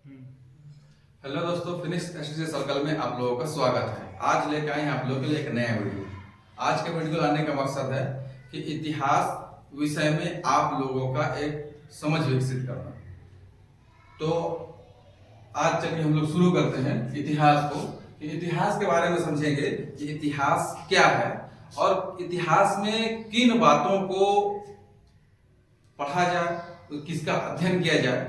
Hello दोस्तों, Phoenix STC circle में आप लोगों का स्वागत है। आज लेकर आए हैं आप लोगों के लिए एक नया वीडियो। आज के वीडियो लाने का मकसद है कि इतिहास विषय में आप लोगों का एक समझ विकसित करना। तो आज चलिए हम लोग शुरू करते हैं इतिहास को। कि इतिहास के बारे में समझेंगे कि इतिहास क्या है और इतिहास में किन बातों को पढ़ा जाए, किसका अध्ययन किया जाए,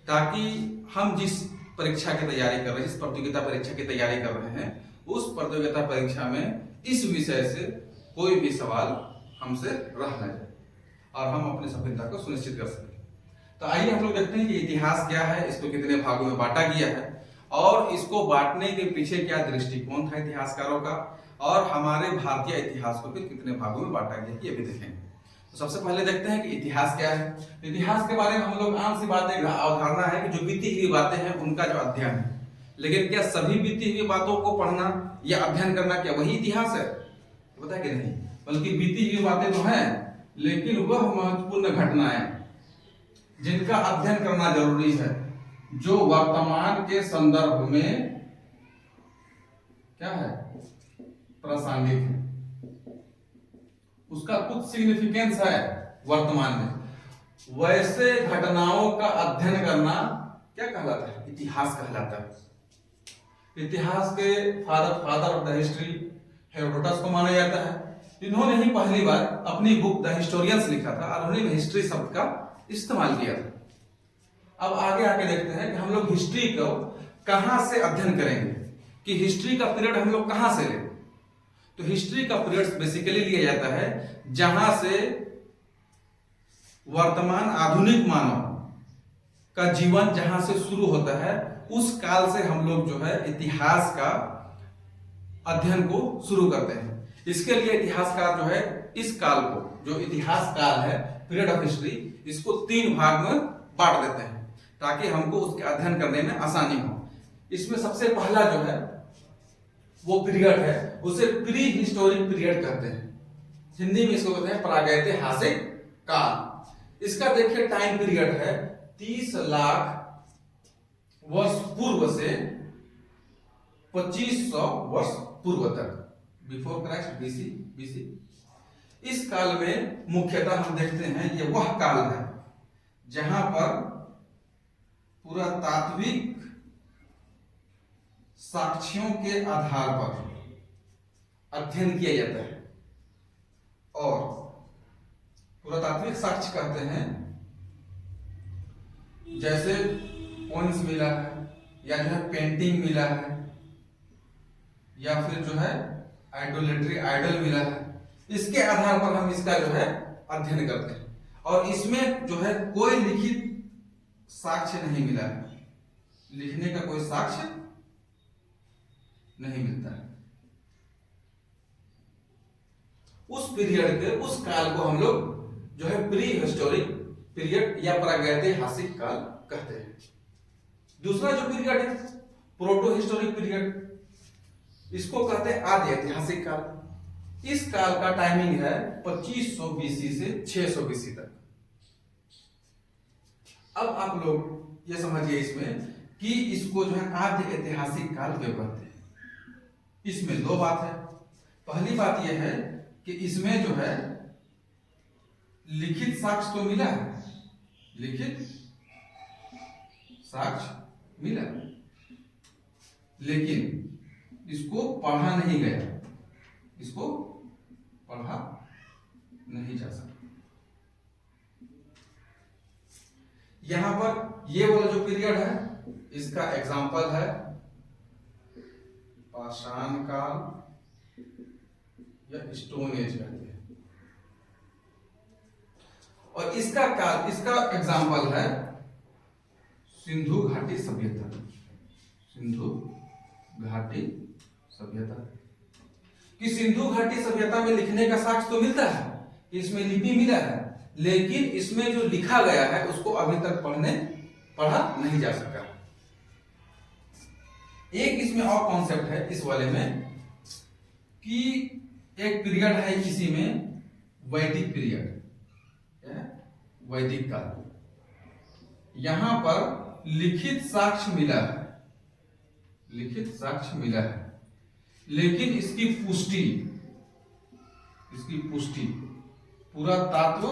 ताकि हम जिस परीक्षा की तैयारी कर रहे हैं, जिस प्रतियोगिता परीक्षा की तैयारी कर रहे हैं, उस प्रतियोगिता परीक्षा में इस विषय से कोई भी सवाल हमसे रह न जाए और हम अपनी सफलता को सुनिश्चित कर सकें। तो आइए हम लोग देखते हैं कि इतिहास क्या है, इसको कितने भागों में बांटा गया है और इसको बांटने के पीछे क्या दृष्टिकोण था इतिहासकारों का, और हमारे भारतीय इतिहास को फिर कितने भागों में बांटा गया ये भी देखेंगे। तो सबसे पहले देखते हैं कि इतिहास क्या है। इतिहास के बारे में हम लोग आम सी बात अवधारणा है कि जो बीती हुई बातें हैं उनका जो अध्ययन है। लेकिन क्या सभी बीती हुई बातों को पढ़ना या अध्ययन करना क्या वही इतिहास है? पता है कि नहीं, बल्कि बीती हुई बातें तो हैं, लेकिन वह महत्वपूर्ण घटनाएं जिनका अध्ययन करना जरूरी है, जो वर्तमान के संदर्भ में क्या है, प्रासंगिक है, उसका कुछ सिग्निफिकेंस है वर्तमान में, वैसे घटनाओं का अध्ययन करना क्या कहलाता है? इतिहास कहलाता है। इतिहास के father of the history Herodotus को माना जाता है। इन्होंने ही पहली बार अपनी बुक द हिस्टोरियंस लिखा था और उन्होंने हिस्ट्री शब्द का इस्तेमाल किया था। अब आगे आके देखते हैं कि हम लोग हिस्ट्री को कहां से अध्ययन करेंगे, कि हिस्ट्री का पीरियड हम लोग कहां से लें। तो हिस्ट्री का पीरियड बेसिकली लिया जाता है जहां से वर्तमान आधुनिक मानव का जीवन जहां से शुरू होता है, उस काल से हम लोग जो है इतिहास का अध्ययन को शुरू करते हैं। इसके लिए इतिहासकार जो है इस काल को, जो इतिहास काल है, पीरियड ऑफ हिस्ट्री, इसको 3 भाग में बांट देते हैं ताकि हमको उसके अध्ययन करने में आसानी हो। इसमें सबसे पहला जो है वो पीरियड है, उसे प्री हिस्टोरिक पीरियड कहते हैं। हिंदी में इसको कहते हैं प्रागैतिहासिक काल। इसका देखिए टाइम पीरियड है 30 लाख वर्ष पूर्व से 2500 वर्ष पूर्व तक, बिफोर क्राइस्ट, बीसी। इस काल में मुख्यतः हम देखते हैं ये वह काल है जहां पर पुरातात्विक साक्ष्यों के आधार पर अध्ययन किया जाता है। और पुरातात्विक साक्ष्य कहते हैं जैसे कॉइन्स मिला है, या जो है पेंटिंग मिला है, या फिर जो है आइडोलेट्री आइडल मिला है, इसके आधार पर हम इसका जो है अध्ययन करते हैं। और इसमें जो है कोई लिखित साक्ष्य नहीं मिला है, लिखने का कोई साक्ष्य नहीं मिलता है। उस पीरियड के, उस काल को हम लोग जो है प्री हिस्टोरिक पीरियड या प्रागैतिहासिक काल कहते हैं। दूसरा जो पीरियड है प्रोटो हिस्टोरिक पीरियड, इसको कहते हैं आदि ऐतिहासिक काल। इस काल का टाइमिंग है 2500 बीसी से 600 बीसी तक। अब आप लोग ये समझिए इसमें कि इसको जो है आदि ऐतिहासिक काल क्यों कहते हैं। इसमें 2 बात है। पहली बात यह है कि इसमें जो है लिखित साक्ष्य तो मिला है, लिखित साक्ष्य मिला, लेकिन इसको पढ़ा नहीं गया, इसको पढ़ा नहीं जा सकता। यहां पर ये वाला जो पीरियड है इसका एग्जाम्पल है पाषाण काल या स्टोन एज कहते हैं। और इसका काल, इसका एग्जाम्पल है सिंधु घाटी सभ्यता। सिंधु घाटी सभ्यता, कि सिंधु घाटी सभ्यता में लिखने का साक्ष्य तो मिलता है, इसमें लिपि मिला है, लेकिन इसमें जो लिखा गया है उसको अभी तक पढ़ा नहीं जा सका। एक इसमें और कॉन्सेप्ट है इस वाले में कि एक पीरियड है इसी में वैदिक पीरियड, वैदिक काल। यहां पर लिखित साक्ष्य मिला है, लिखित साक्ष्य मिला है, लेकिन इसकी पुष्टि पुरातत्व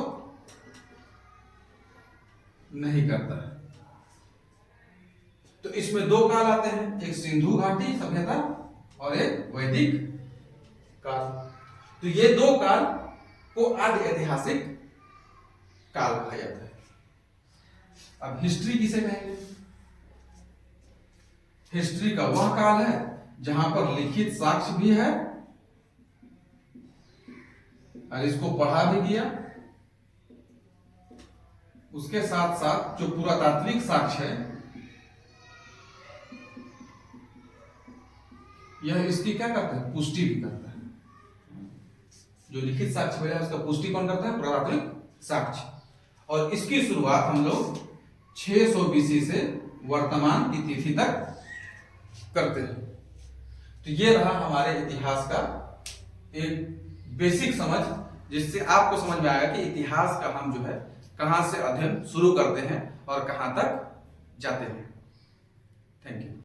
नहीं करता है। तो इसमें दो काल आते हैं, एक सिंधु घाटी सभ्यता और एक वैदिक काल। तो ये दो काल को आदि ऐतिहासिक काल कहा जाता है। अब हिस्ट्री किसे कहेंगे? हिस्ट्री का वह काल है जहां पर लिखित साक्ष्य भी है और इसको पढ़ा भी गया, उसके साथ साथ जो पुरातात्विक साक्ष्य है यह इसकी क्या करता है? पुष्टि भी करता है। जो लिखित साक्ष्य मिला है उसका पुष्टि कौन करता है? पुरातात्विक साक्ष्य। और इसकी शुरुआत हम लोग 600 बीसी से वर्तमान की तिथि तक करते हैं। तो ये रहा हमारे इतिहास का एक बेसिक समझ, जिससे आपको समझ में आएगा कि इतिहास का हम जो है कहां से अध्ययन शुरू करते हैं और कहां तक जाते हैं। Thank you.